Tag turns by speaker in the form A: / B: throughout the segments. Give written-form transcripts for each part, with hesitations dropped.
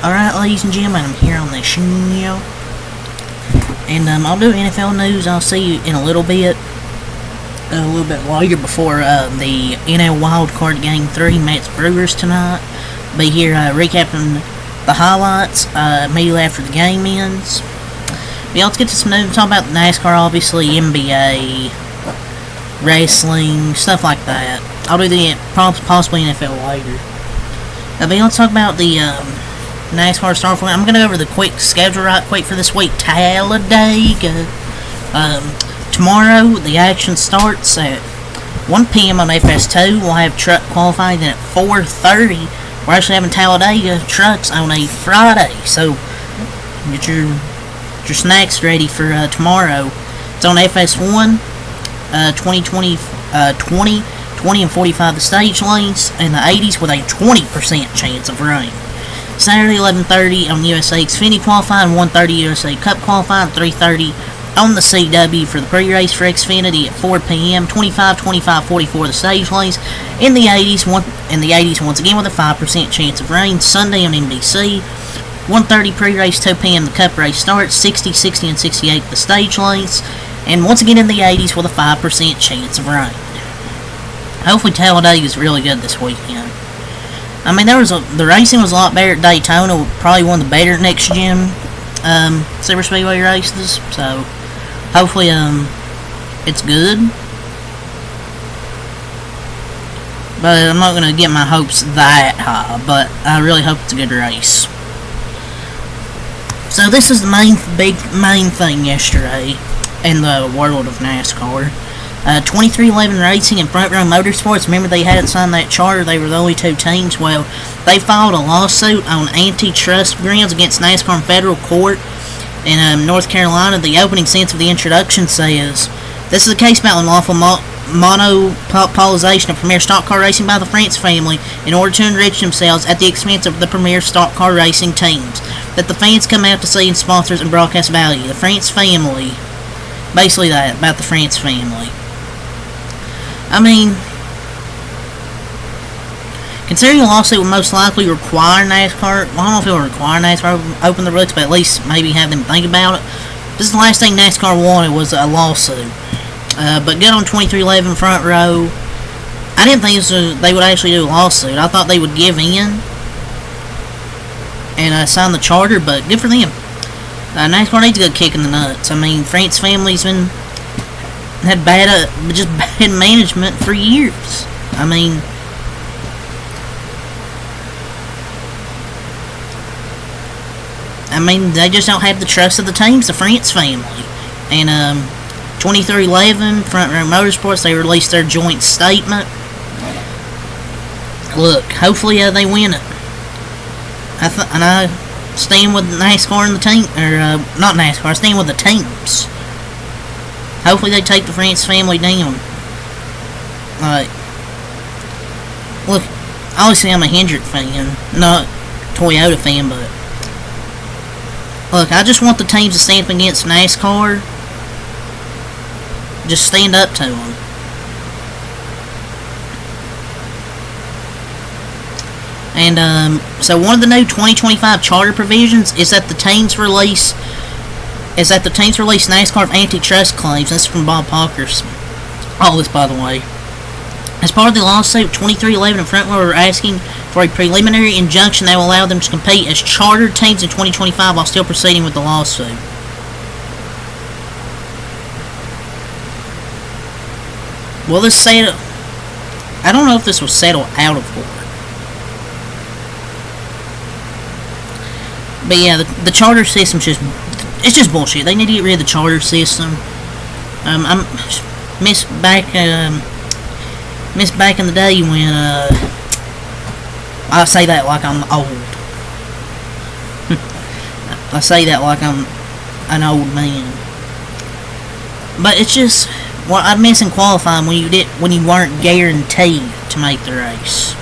A: Alright, ladies and gentlemen, I'm here on the show. And I'll do NFL news. I'll see you in a little bit later before the NL Wildcard Game 3 Mets Brewers tonight. Be here recapping the highlights immediately after the game ends. But yeah, let's get to some news. Talk about NASCAR, obviously, NBA, wrestling, stuff like that. I'll do the possibly NFL later. But yeah, let's talk about the NASCAR start for. I'm going to go over the quick schedule right quick for this week. Talladega. Tomorrow, the action starts at 1 p.m. on FS2. We'll have truck qualifying. Then at 4:30, we're actually having Talladega trucks on a Friday. So, get your snacks ready for tomorrow. It's on FS1. 20, and 45 the stage lanes, and the 80s with a 20% chance of rain. Saturday 11:30 on USA Xfinity qualifying, 1:30 USA Cup qualifying, 3:30 on the CW for the pre-race for Xfinity at 4 p.m. 25, 25, 44 the stage lanes. In the 80s, once again with a 5% chance of rain. Sunday on NBC, 1:30 pre-race, 2 p.m. the Cup race starts, 60, 60, and 68 the stage lanes, and once again in the 80s with a 5% chance of rain. Hopefully Talladega is really good this weekend. I mean, the racing was a lot better at Daytona, probably one of the better next gen Super Speedway races. So hopefully it's good. But I'm not gonna get my hopes that high. But I really hope it's a good race. So this is the main thing yesterday in the world of NASCAR. 2311 Racing and Front Row Motorsports. Remember, they hadn't signed that charter. They were the only two teams. Well, they filed a lawsuit on antitrust grounds against NASCAR in federal court in North Carolina. The opening sentence of the introduction says, "This is a case about unlawful monopolization of premier stock car racing by the France family in order to enrich themselves at the expense of the premier stock car racing teams that the fans come out to see and sponsors and broadcast value. The France family," basically that, about the France family. I mean, considering the lawsuit would most likely require NASCAR, well, I don't know if it will require NASCAR to open the books, but at least maybe have them think about it. This is the last thing NASCAR wanted was a lawsuit. But good on 2311 Front Row. I didn't think they would actually do a lawsuit. I thought they would give in and sign the charter, but good for them. NASCAR needs a good kick in the nuts. I mean, France family's been had bad management for years. I mean, they just don't have the trust of the teams, the France family. And 2311 Front Row Motorsports, they released their joint statement. Look, hopefully they win it. And I stand with NASCAR and the team, or not NASCAR. I stand with the teams. Hopefully they take the France family down. Look, obviously I'm a Hendrick fan, not Toyota fan, but look, I just want the teams to stand up against NASCAR. Just stand up to them. And so one of the new 2025 charter provisions is that the teams release NASCAR antitrust claims. This is from Bob Parker's. All this, by the way. As part of the lawsuit, 2311 and Front Row are asking for a preliminary injunction that will allow them to compete as chartered teams in 2025 while still proceeding with the lawsuit. Will this settle? I don't know if this will settle out of court. But yeah, the charter system's it's just bullshit. They need to get rid of the charter system. I miss back in the day when I say that like I'm old. I say that like I'm an old man. But it's just what I miss in qualifying when you weren't guaranteed to make the race.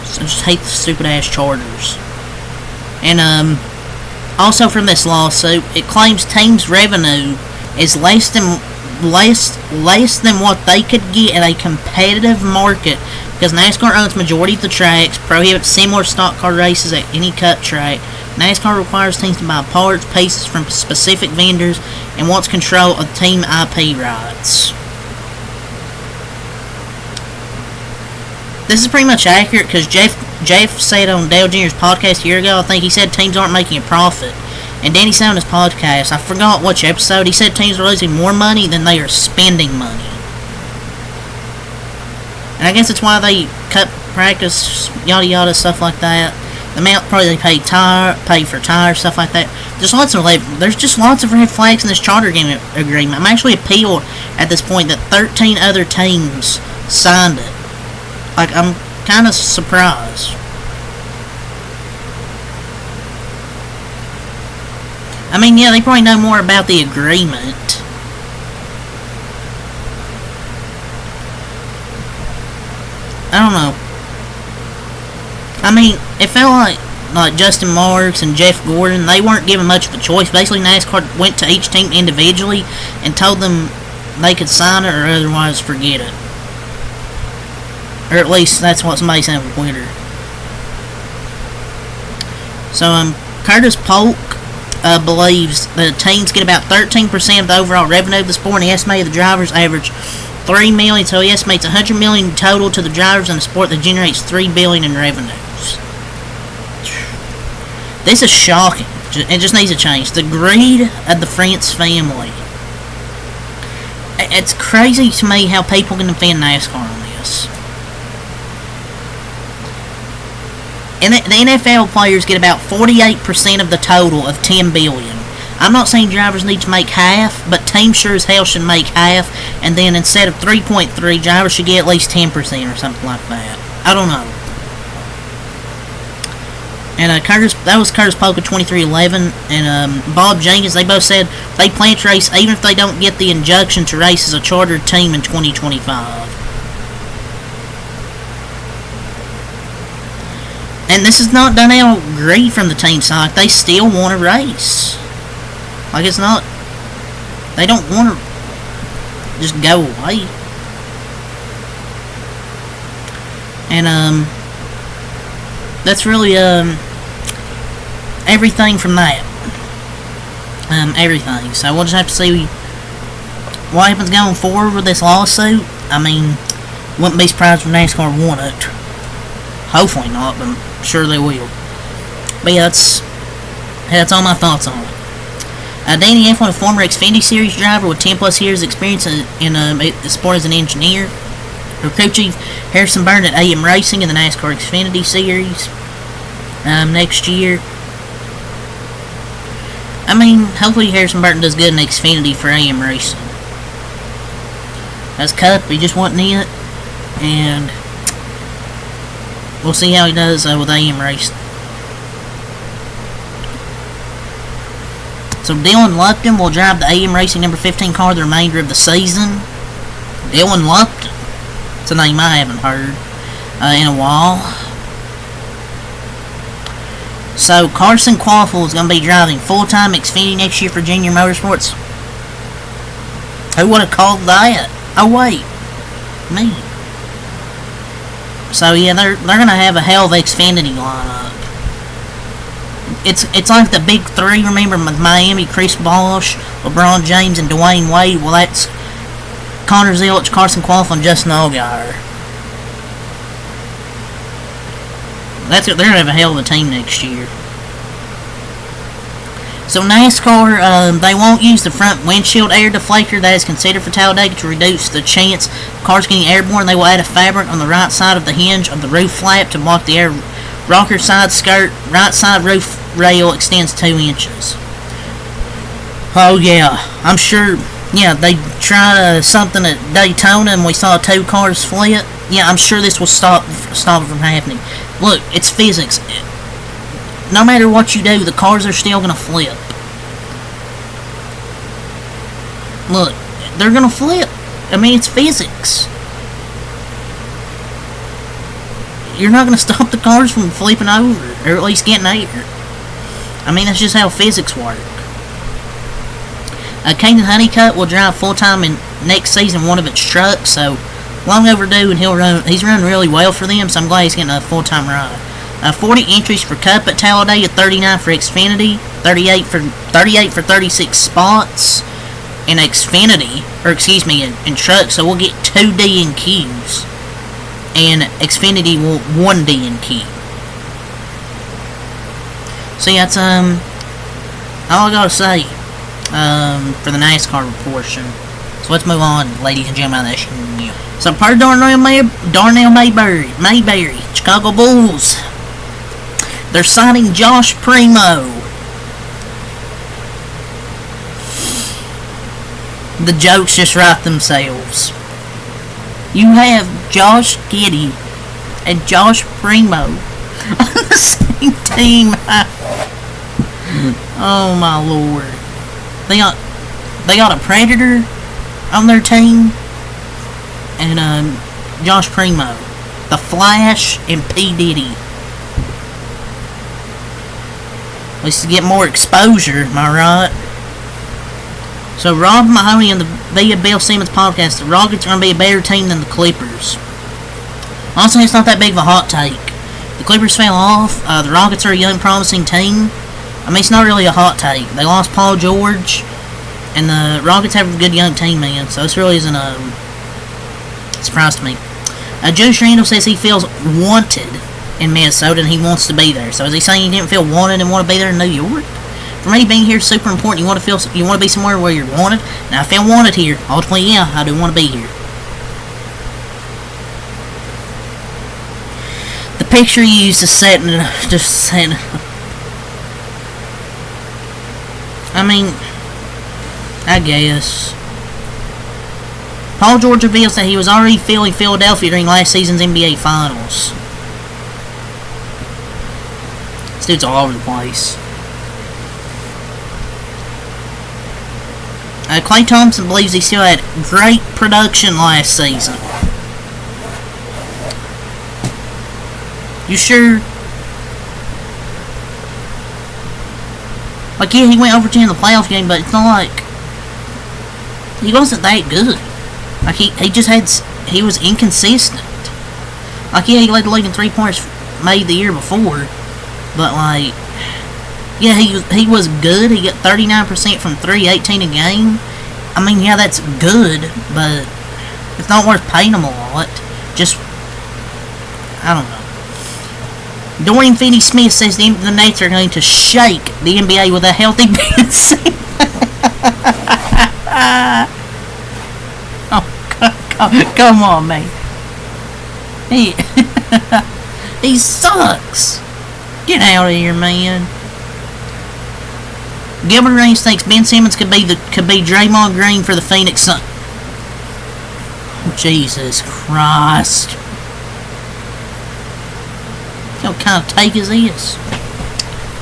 A: So I just hate the stupid ass charters. And also from this lawsuit, it claims teams' revenue is less than what they could get in a competitive market Because NASCAR owns majority of the tracks, prohibits similar stock car races at any Cup track. NASCAR requires teams to buy parts, pieces from specific vendors, and wants control of team IP rights. This is pretty much accurate because Jeff said on Dale Jr.'s podcast a year ago, I think he said teams aren't making a profit. And Danny said on his podcast, I forgot which episode, he said teams are losing more money than they are spending money. And I guess that's why they cut practice, yada yada, stuff like that. The amount probably they pay for tires, stuff like that. There's just lots of red flags in this charter agreement. I'm actually appealed at this point that 13 other teams signed it. Like, I'm kind of surprised. I mean, yeah, they probably know more about the agreement. I don't know. I mean, it felt like Justin Marks and Jeff Gordon, they weren't given much of a choice. Basically, NASCAR went to each team individually and told them they could sign it or otherwise forget it. Or at least that's what somebody said on Twitter. So, Curtis Polk believes that teams get about 13% of the overall revenue of the sport, and he estimated the drivers average $3 million, so he estimates $100 million total to the drivers in a sport that generates $3 billion in revenues. This is shocking. It just needs to change. The greed of the France family. It's crazy to me how people can defend NASCAR on this. And the NFL players get about 48% of the total of $10 billion. I'm not saying drivers need to make half, but teams sure as hell should make half, and then instead of 3.3, drivers should get at least 10% or something like that. I don't know. And that was Curtis Polk of 2311, and Bob Jenkins, they both said they plan to race even if they don't get the injunction to race as a chartered team in 2025. And this is not done out of greed from the team side. They still want to race. Like, it's not... They don't want to just go away. And, that's really, everything from that. Everything. So we'll just have to see what happens going forward with this lawsuit. I mean, wouldn't be surprised if NASCAR won it. Hopefully not, but I'm sure they will. But yeah, that's all my thoughts on it. Danny F1, a former Xfinity Series driver with 10 plus years experience in the sport as an engineer. Her crew chief, Harrison Burton at AM Racing in the NASCAR Xfinity Series next year. I mean, hopefully Harrison Burton does good in Xfinity for AM Racing. That's Cup, he just wasn't it. And we'll see how he does with AM Racing. So Dylan Lupton will drive the AM Racing number 15 car the remainder of the season. Dylan Lupton. It's a name I haven't heard in a while. So Carson Quaffle is going to be driving full-time Xfinity next year for Junior Motorsports. Who would have called that? Oh wait, me. So yeah, they're going to have a hell of Xfinity lineup. It's like the big three, remember, with Miami, Chris Bosh, LeBron James, and Dwayne Wade. Well, that's Connor Zilch, Carson Quaffle, and Justin Allgaier. They're going to have a hell of a team next year. So NASCAR, they won't use the front windshield air deflector that is considered for Talladega to reduce the chance of cars getting airborne. They will add a fabric on the right side of the hinge of the roof flap to block the air. Rocker side skirt, right side roof rail extends 2 inches. Oh yeah, I'm sure. Yeah, they tried something at Daytona and we saw 2 cars flip. Yeah, I'm sure this will stop it from happening. Look, it's physics. No matter what you do, the cars are still gonna flip. Look, they're gonna flip. I mean, it's physics. You're not going to stop the cars from flipping over, or at least getting air. I mean, that's just how physics work. Caden Honeycutt will drive full-time in next season one of its trucks, so long overdue, and he's running really well for them, so I'm glad he's getting a full-time ride. 40 entries for Cup at Talladega, 39 for Xfinity, 38 for 36 spots in Xfinity, or excuse me, in truck, so we'll get 2 DNQs, and Xfinity will 1 DNQ. So yeah, that's all I gotta say for the NASCAR portion. So let's move on, ladies and gentlemen. So per Darnell Mayberry, Chicago Bulls, they're signing Josh Primo. The jokes just write themselves. You have Josh Giddey and Josh Primo on the same team. Oh my lord. They got a Predator on their team, and Josh Primo, the Flash, and P. Diddy. At least to get more exposure, am I right? So Rob Mahoney and the Bill Simmons podcast, the Rockets are going to be a better team than the Clippers. Honestly, it's not that big of a hot take. The Clippers fell off. The Rockets are a young, promising team. I mean, it's not really a hot take. They lost Paul George, and the Rockets have a good young team, man. So this really isn't a surprise to me. Josh Randall says he feels wanted in Minnesota and he wants to be there. So is he saying he didn't feel wanted and want to be there in New York? For me, being here is super important. You want to be somewhere where you're wanted. Now, I feel wanted here. Ultimately, yeah, I do want to be here. The picture you used is just setting. I mean, I guess. Paul George reveals that he was already feeling Philadelphia during last season's NBA Finals. This dude's all over the place. Klay Thompson believes he still had great production last season. You sure? Like, yeah, he went over 10 in the playoff game, but it's not like he wasn't that good. Like, he was inconsistent. Like, yeah, he led the league in 3-pointers made the year before, but like, yeah, he was good. He got 39% from 3, 18 a game. I mean, yeah, that's good, but it's not worth paying him a lot. Just, I don't know. Dorian Finney-Smith says the Nets are going to shake the NBA with a healthy Ben Simmons. Oh, come on, man. He sucks. Get out of here, man. Gilbert Arenas thinks Ben Simmons could be Draymond Green for the Phoenix Suns. Oh, Jesus Christ. What kind of take is this?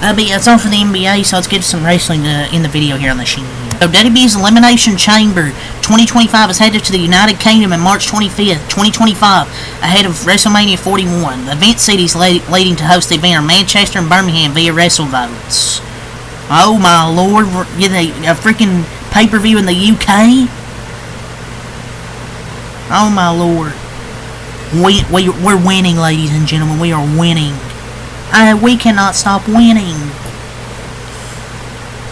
A: That's all for the NBA, so let's get to some wrestling in the video here on the show. So WWE's Elimination Chamber 2025 is headed to the United Kingdom on March 25th, 2025, ahead of WrestleMania 41. The event cities leading to host the event are Manchester and Birmingham via WrestleVotes. Oh my lord, we're getting a freaking pay-per-view in the UK? Oh my lord. We're winning, ladies and gentlemen. We are winning. We cannot stop winning.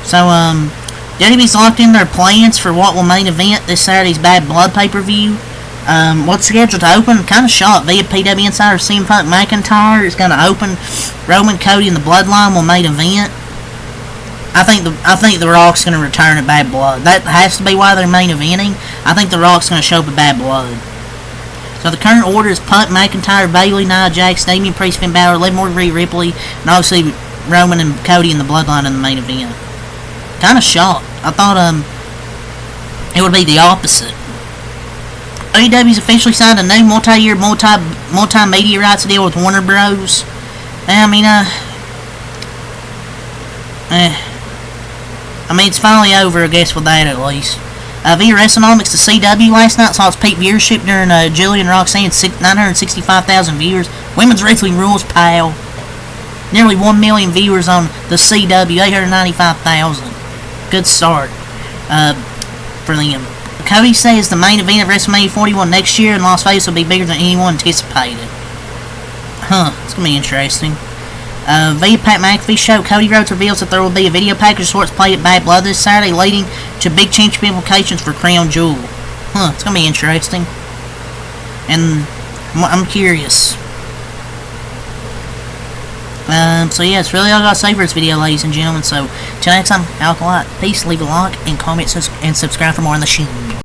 A: So, WWE's locked in their plans for what will main event this Saturday's Bad Blood pay-per-view. What's scheduled to open? Kind of shocked. Via PW Insider, CM Punk McIntyre is going to open. Roman Cody and the Bloodline will main event. I think the Rock's going to return at Bad Blood. That has to be why they're main eventing. I think the Rock's going to show up at Bad Blood. So the current order is Punk, McIntyre, Bayley, Nia Jax, Damian Priest, Finn Balor, Liv Morgan, Rhea Ripley, and obviously Roman and Cody in the Bloodline in the main event. Kind of shocked. I thought it would be the opposite. AEW's officially signed a new multi-year, multimedia rights deal with Warner Bros. I mean, it's finally over, I guess, with that at least. Via WrestleNomics, the CW last night saw its peak viewership during Jillian Roxanne's 965,000 viewers. Women's Wrestling Rules, pal. Nearly 1 million viewers on the CW, 895,000. Good start for them. But Cody says the main event of WrestleMania 41 next year in Las Vegas will be bigger than anyone anticipated. It's going to be interesting. Via Pat McAfee show, Cody Rhodes reveals that there will be a video package of sorts played at Bad Blood this Saturday, leading to big championship implications for Crown Jewel. It's going to be interesting. And I'm curious. So yeah, it's really all I gotta say for this video, ladies and gentlemen. So, till next time, Alkalite, peace, leave a like, and comment, and subscribe for more on the show.